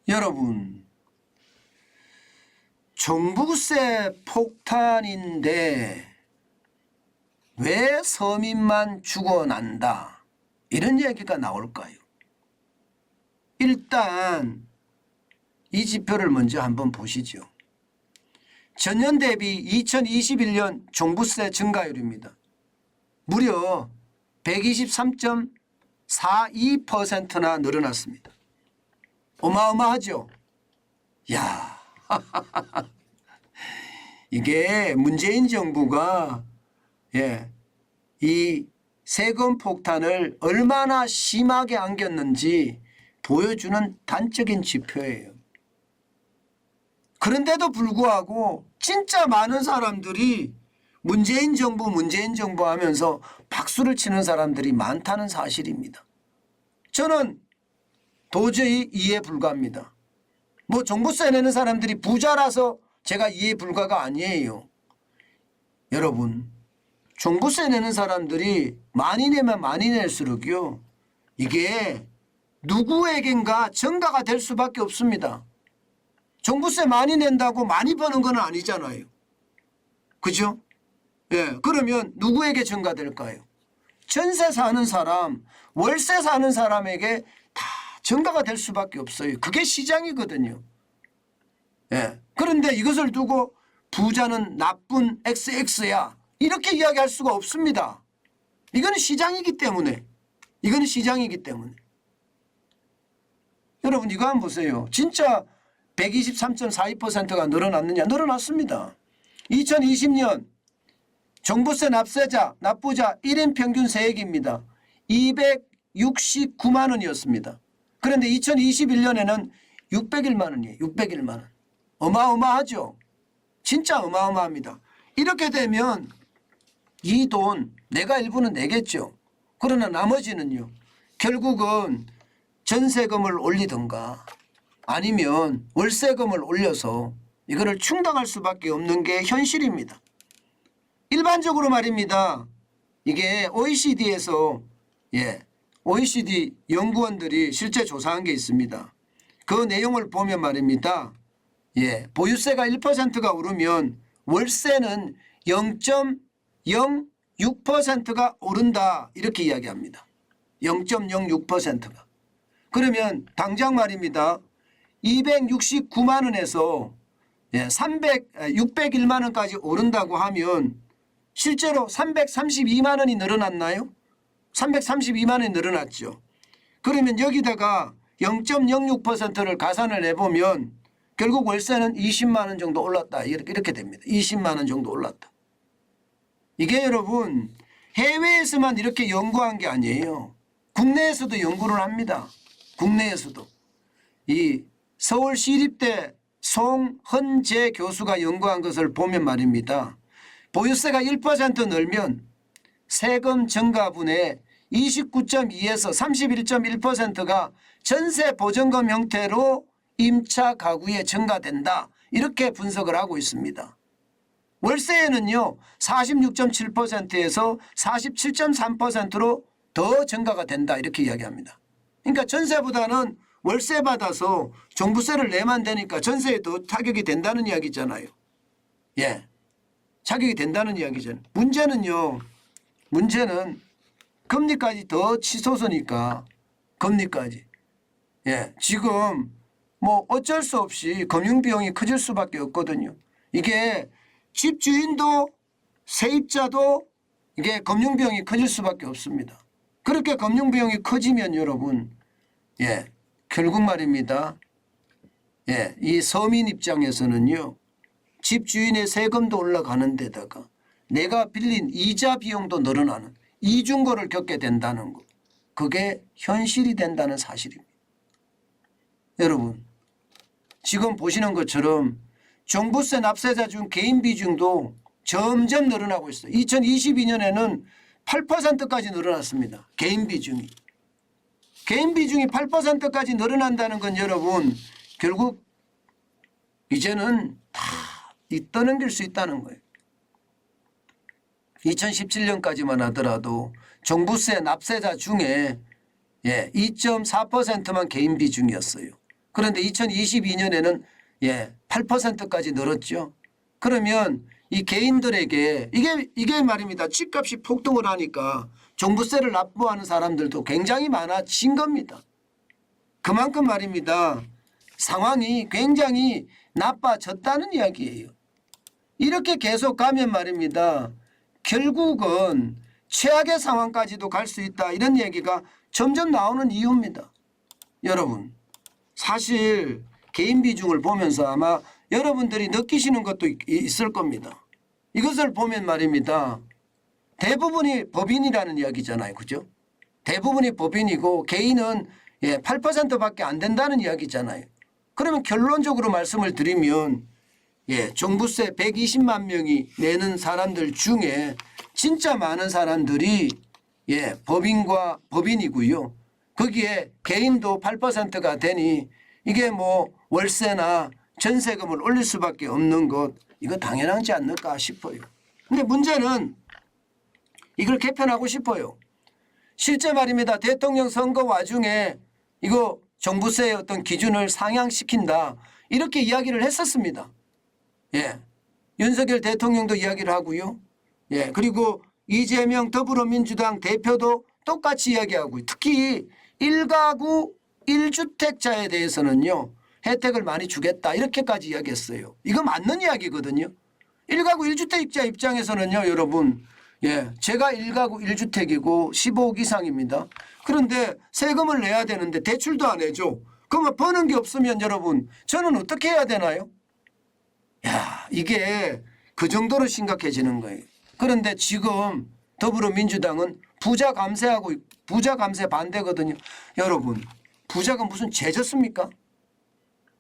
여러분, 종부세 폭탄인데 왜 서민만 죽어난다, 이런 얘기가 나올까요? 일단 이 지표를 먼저 한번 보시죠. 전년 대비 2021년 종부세 증가율입니다. 무려 123.42%나 늘어났습니다. 어마어마하죠? 야, 이게 문재인 정부가 이 세금 폭탄을 얼마나 심하게 안겼는지 보여주는 단적인 지표예요. 그런데도 불구하고 진짜 많은 사람들이 문재인 정부 하면서 박수를 치는 사람들이 많다는 사실입니다. 저는 도저히 이해 불가합니다. 뭐 종부세 내는 사람들이 부자라서 제가 이해 불가가 아니에요. 여러분, 종부세 내는 사람들이 많이 내면 많이 낼수록요, 이게 누구에겐가 전가가 될 수밖에 없습니다. 종부세 많이 낸다고 많이 버는 건 아니잖아요. 그죠? 예, 그러면 누구에게 전가될까요? 전세 사는 사람, 월세 사는 사람에게 다 전가가 될 수밖에 없어요. 그게 시장이거든요. 예, 그런데 이것을 두고 부자는 나쁜 XX야, 이렇게 이야기할 수가 없습니다. 이거는 시장이기 때문에. 여러분, 이거 한번 보세요. 진짜 123.42%가 늘어났느냐? 늘어났습니다. 2020년 종부세 납부자 1인 평균 세액입니다. 269만 원이었습니다. 그런데 2021년에는 601만 원이에요. 601만 원. 어마어마하죠? 진짜 어마어마합니다. 이렇게 되면 이 돈 내가 일부는 내겠죠. 그러나 나머지는요, 결국은 전세금을 올리든가 아니면 월세금을 올려서 이거를 충당할 수밖에 없는 게 현실입니다. 일반적으로 말입니다. 이게 OECD에서 OECD 연구원들이 실제 조사한 게 있습니다. 그 내용을 보면 말입니다. 보유세가 1%가 오르면 월세는 0.06%가 오른다, 이렇게 이야기합니다. 0.06%가. 그러면 당장 말입니다. 269만 원에서 601만 원까지 오른다고 하면 실제로 332만 원이 늘어났나요? 332만 원이 늘어났죠. 그러면 여기다가 0.06%를 가산을 해보면 결국 월세는 20만 원 정도 올랐다, 이렇게 됩니다. 20만 원 정도 올랐다. 이게 여러분, 해외에서만 이렇게 연구한 게 아니에요. 국내에서도 연구를 합니다. 국내에서도. 이 서울시립대 송헌재 교수가 연구한 것을 보면 말입니다. 보유세가 1% 늘면 세금 증가분의 29.2에서 31.1%가 전세 보전금 형태로 임차 가구에 증가된다, 이렇게 분석을 하고 있습니다. 월세에는요 46.7%에서 47.3%로 더 증가가 된다, 이렇게 이야기합니다. 그러니까 전세보다는 월세 받아서 종부세를 내면 되니까 전세에 더 타격이 된다는 이야기잖아요. 타격이 된다는 이야기잖아요. 문제는 금리까지 더 치솟으니까, 금리까지. 지금 뭐 어쩔 수 없이 금융비용이 커질 수밖에 없거든요. 이게 집주인도 세입자도 이게 금융비용이 커질 수밖에 없습니다. 그렇게 금융비용이 커지면 여러분, 결국 말입니다. 이 서민 입장에서는요, 집주인의 세금도 올라가는 데다가 내가 빌린 이자 비용도 늘어나는 이중고를 겪게 된다는 것, 그게 현실이 된다는 사실입니다. 여러분, 지금 보시는 것처럼 종부세 납세자 중 개인 비중도 점점 늘어나고 있어요. 2022년에는 8%까지 늘어났습니다. 개인 비중이 8%까지 늘어난다는 건 여러분, 결국 이제는 다 떠넘길 수 있다는 거예요. 2017년까지만 하더라도 종부세 납세자 중에 2.4%만 개인 비중이었어요. 그런데 2022년에는 8%까지 늘었죠. 그러면 이 개인들에게 이게 말입니다. 집값이 폭등을 하니까 종부세를 납부하는 사람들도 굉장히 많아진 겁니다. 그만큼 말입니다. 상황이 굉장히 나빠졌다는 이야기예요. 이렇게 계속 가면 말입니다. 결국은 최악의 상황까지도 갈 수 있다. 이런 얘기가 점점 나오는 이유입니다. 여러분 사실 개인 비중을 보면서 아마 여러분들이 느끼시는 것도 있을 겁니다. 이것을 보면 말입니다. 대부분이 법인이라는 이야기잖아요. 그죠? 대부분이 법인이고 개인은 8%밖에 안 된다는 이야기잖아요. 그러면 결론적으로 말씀을 드리면 종부세 120만 명이 내는 사람들 중에 진짜 많은 사람들이 법인이고요. 거기에 개인도 8%가 되니 이게 뭐 월세나 전세금을 올릴 수밖에 없는 것, 이거 당연하지 않을까 싶어요. 근데 문제는 이걸 개편하고 싶어요. 실제 말입니다. 대통령 선거 와중에 이거 종부세의 어떤 기준을 상향시킨다 이렇게 이야기를 했었습니다. 윤석열 대통령도 이야기를 하고요. 그리고 이재명 더불어민주당 대표도 똑같이 이야기하고, 특히 1가구 1주택자에 대해서는요 혜택을 많이 주겠다 이렇게까지 이야기했어요. 이거 맞는 이야기거든요. 1가구 1주택자 입장에서는요 여러분, 제가 1가구 1주택이고 15억 이상입니다. 그런데 세금을 내야 되는데 대출도 안 해줘. 그러면 버는 게 없으면 여러분 저는 어떻게 해야 되나요? 이게 그 정도로 심각해지는 거예요. 그런데 지금 더불어민주당은 부자 감세 반대거든요. 여러분 부자가 무슨 죄졌습니까?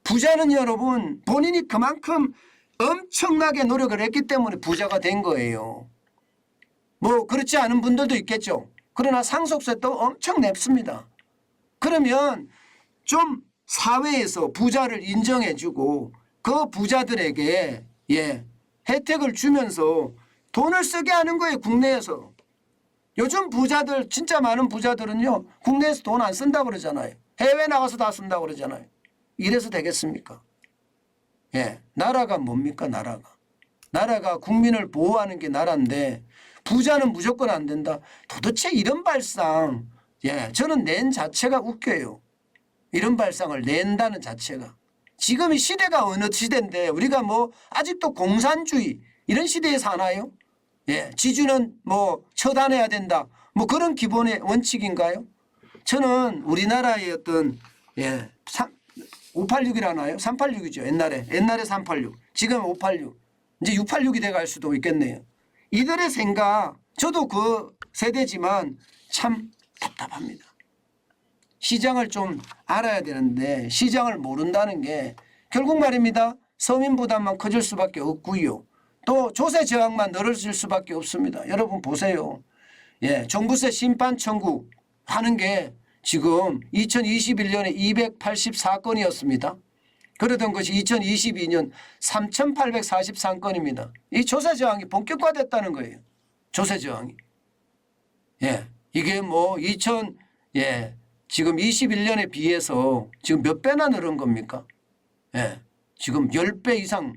부자는 여러분 본인이 그만큼 엄청나게 노력을 했기 때문에 부자가 된 거예요. 뭐 그렇지 않은 분들도 있겠죠. 그러나 상속세도 엄청 냅습니다. 그러면 좀 사회에서 부자를 인정해주고 그 부자들에게 혜택을 주면서 돈을 쓰게 하는 거예요. 국내에서. 요즘 부자들 진짜 많은 부자들은요 국내에서 돈 안 쓴다고 그러잖아요. 해외 나가서 다 쓴다고 그러잖아요. 이래서 되겠습니까? 나라가 뭡니까? 나라가 국민을 보호하는 게 나라인데 부자는 무조건 안 된다. 도대체 이런 발상, 저는 낸 자체가 웃겨요. 이런 발상을 낸다는 자체가. 지금 이 시대가 어느 시대인데 우리가 뭐 아직도 공산주의 이런 시대에 사나요? 지주는 뭐 처단해야 된다. 뭐 그런 기본의 원칙인가요? 저는 우리나라의 어떤 586이라나요? 386이죠. 옛날에 386. 지금 586. 이제 686이 돼갈 수도 있겠네요. 이들의 생각, 저도 그 세대지만 참 답답합니다. 시장을 좀 알아야 되는데 시장을 모른다는 게 결국 말입니다. 서민 부담만 커질 수밖에 없고요. 또 조세 저항만 늘어질 수밖에 없습니다. 여러분 보세요. 종부세 심판 청구하는 게 지금 2021년에 284건이었습니다. 그러던 것이 2022년 3,843건입니다. 이 조세 저항이 본격화됐다는 거예요. 조세 저항이. 이게 뭐 지금 21년에 비해서 지금 몇 배나 늘은 겁니까? 지금 10배 이상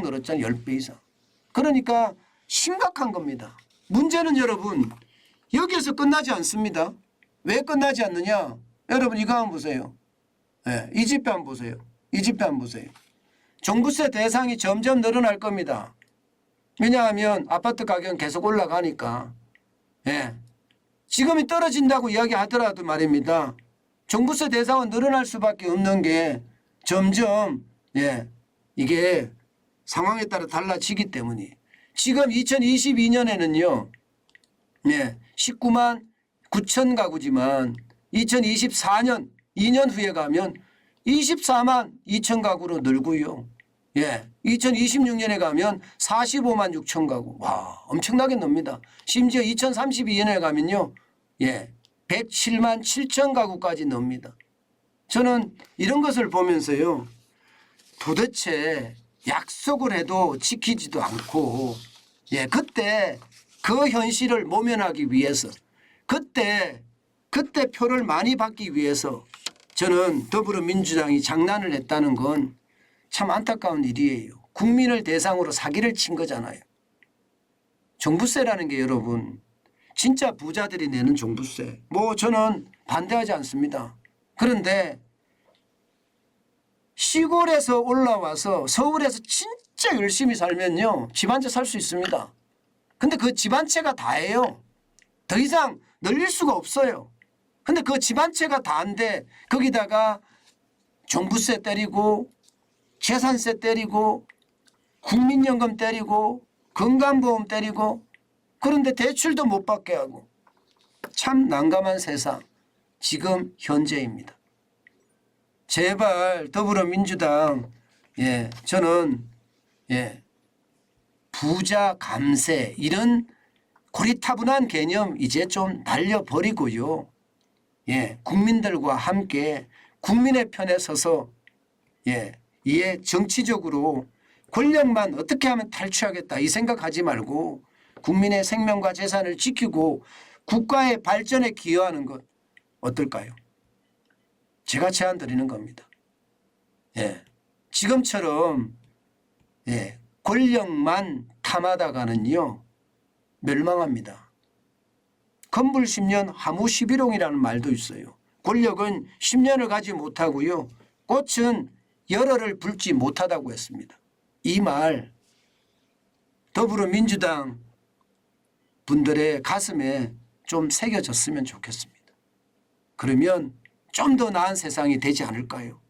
늘었잖아요. 10배 이상. 그러니까 심각한 겁니다. 문제는 여러분 여기에서 끝나지 않습니다. 왜 끝나지 않느냐? 여러분 이거 한번 보세요. 이 집회 한번 보세요. 종부세 대상이 점점 늘어날 겁니다. 왜냐하면 아파트 가격은 계속 올라가니까. 지금이 떨어진다고 이야기하더라도 말입니다. 종부세 대상은 늘어날 수밖에 없는 게 점점 이게 상황에 따라 달라지기 때문에 지금 2022년에는요 19만 9천 가구지만 2024년 2년 후에 가면 24만 2천 가구로 늘고요. 2026년에 가면 45만 6천 가구. 와, 엄청나게 늡니다. 심지어 2032년에 가면요. 107만 7천 가구까지 늡니다. 저는 이런 것을 보면서요. 도대체 약속을 해도 지키지도 않고 그때 그 현실을 모면하기 위해서 그때 표를 많이 받기 위해서 저는 더불어민주당이 장난을 했다는 건 참 안타까운 일이에요. 국민을 대상으로 사기를 친 거잖아요. 종부세라는 게 여러분 진짜 부자들이 내는 종부세. 뭐 저는 반대하지 않습니다. 그런데 시골에서 올라와서 서울에서 진짜 열심히 살면요. 집 한 채 살 수 있습니다. 근데 그 집 한 채가 다예요. 더 이상 늘릴 수가 없어요. 근데 그 집 한 채가 다인데 거기다가 종부세 때리고 재산세 때리고 국민연금 때리고 건강보험 때리고 그런데 대출도 못 받게 하고 참 난감한 세상 지금 현재입니다. 제발 더불어민주당 저는 부자 감세 이런 고리타분한 개념 이제 좀 날려버리고요. 국민들과 함께 국민의 편에 서서 이에 정치적으로 권력만 어떻게 하면 탈취하겠다 이 생각하지 말고 국민의 생명과 재산을 지키고 국가의 발전에 기여하는 것 어떨까요? 제가 제안 드리는 겁니다. 지금처럼 권력만 탐하다가는요 멸망합니다. 건불 10년 하무 11홍이라는 말도 있어요. 권력은 10년을 가지 못하고요. 꽃은 열흘을 불지 못하다고 했습니다. 이 말 더불어민주당 분들의 가슴에 좀 새겨졌으면 좋겠습니다. 그러면 좀 더 나은 세상이 되지 않을까요?